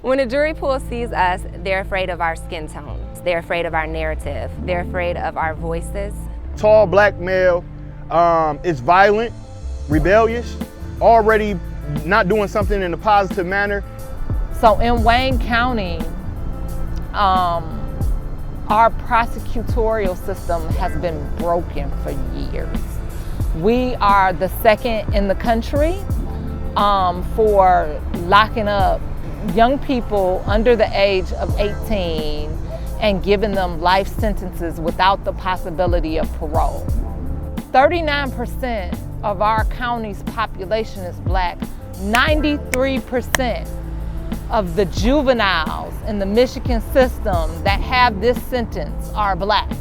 When a jury pool sees us, they're afraid of our skin tone. They're afraid of our narrative. They're afraid of our voices. Tall black male is violent, rebellious, already not doing something in a positive manner. So in Wayne County, our prosecutorial system has been broken for years. We are the second in the country for locking up young people under the age of 18 and giving them life sentences without the possibility of parole. 39% of our county's population is black. 93% of the juveniles in the Michigan system that have this sentence are black.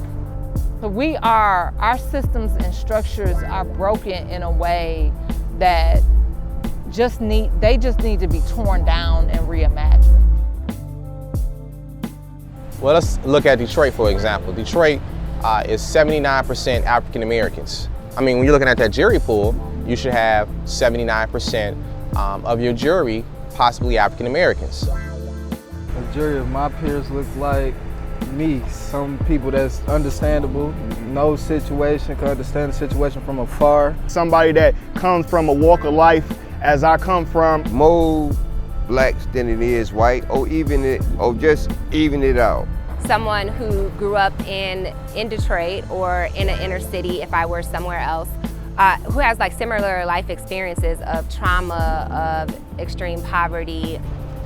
So our systems and structures are broken in a way that they just need to be torn down and reimagined. Well, let's look at Detroit, for example. Detroit is 79% African Americans. I mean, when you're looking at that jury pool, you should have 79% of your jury possibly African Americans. A jury of my peers look like me. Some people that's understandable, know situation, can understand the situation from afar. Somebody that comes from a walk of life as I come from. More blacks than it is white, or just even it out. Someone who grew up in Detroit or in an inner city, if I were somewhere else, who has like similar life experiences of trauma, of extreme poverty.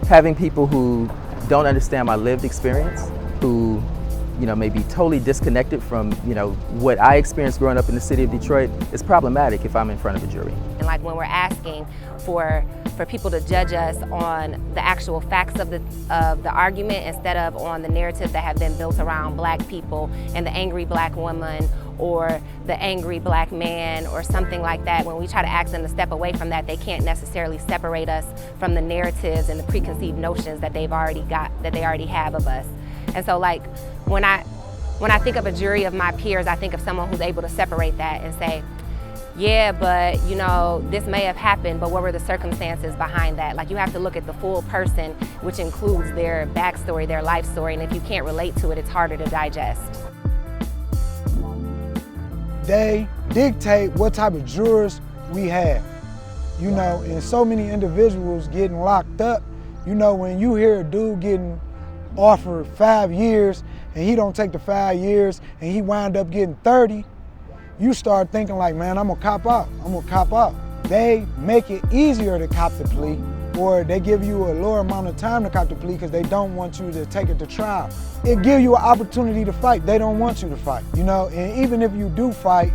Having people who don't understand my lived experience, who may be totally disconnected from what I experienced growing up in the city of Detroit, is problematic if I'm in front of a jury. And like when we're asking for people to judge us on the actual facts of the argument instead of on the narrative that have been built around black people and the angry black woman or the angry black man or something like that, when we try to ask them to step away from that, they can't necessarily separate us from the narratives and the preconceived notions that they already have of us. And so like when I think of a jury of my peers, I think of someone who's able to separate that and say, yeah, but this may have happened, but what were the circumstances behind that? Like you have to look at the full person, which includes their backstory, their life story, and if you can't relate to it, it's harder to digest. They dictate what type of jurors we have. And so many individuals getting locked up, when you hear a dude getting offered 5 years and he don't take the 5 years and he wind up getting 30, you start thinking like, man, I'm gonna cop out. They make it easier to cop the plea, or they give you a lower amount of time to cop the plea because they don't want you to take it to trial. It gives you an opportunity to fight. They don't want you to fight, and even if you do fight,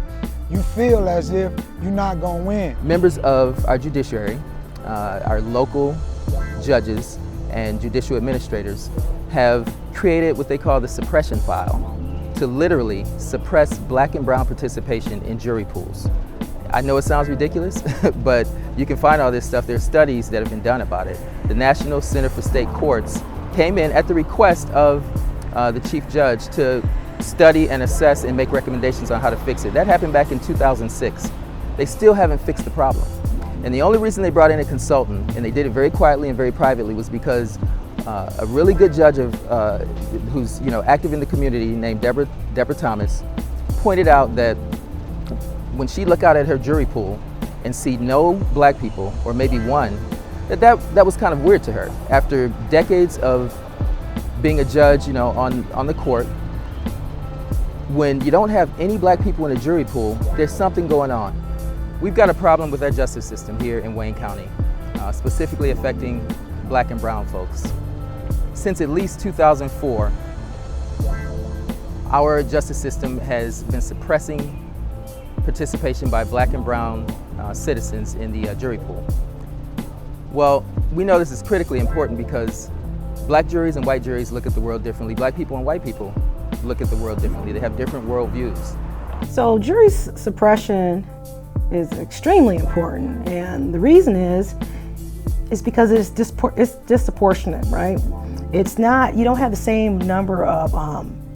you feel as if you're not gonna win. Members of our judiciary, our local judges and judicial administrators have created what they call the suppression file to literally suppress black and brown participation in jury pools. I know it sounds ridiculous, but you can find all this stuff. There's studies that have been done about it. The National Center for State Courts came in at the request of the chief judge to study and assess and make recommendations on how to fix it. That happened back in 2006. They still haven't fixed the problem. And the only reason they brought in a consultant, and they did it very quietly and very privately, was because a really good judge who's active in the community named Deborah Thomas pointed out that when she looked out at her jury pool and see no black people, or maybe one, that was kind of weird to her. After decades of being a judge, on the court, when you don't have any black people in a jury pool, there's something going on. We've got a problem with our justice system here in Wayne County, specifically affecting black and brown folks. Since at least 2004, our justice system has been suppressing participation by black and brown citizens in the jury pool. Well, we know this is critically important because black juries and white juries look at the world differently. Black people and white people look at the world differently. They have different worldviews. So jury suppression is extremely important, and the reason is because it's disproportionate, right? It's not, you don't have the same number of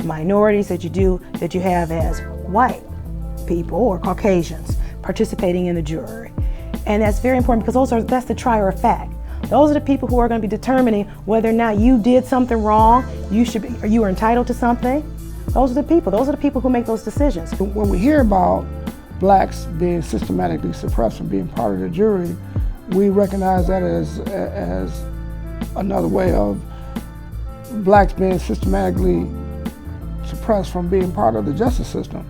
minorities that you have as white people or Caucasians participating in the jury. And that's very important because that's the trier of fact. Those are the people who are going to be determining whether or not you did something wrong, you are entitled to something. Those are the people who make those decisions. When we hear about blacks being systematically suppressed from being part of the jury, we recognize that as another way of blacks being systematically suppressed from being part of the justice system.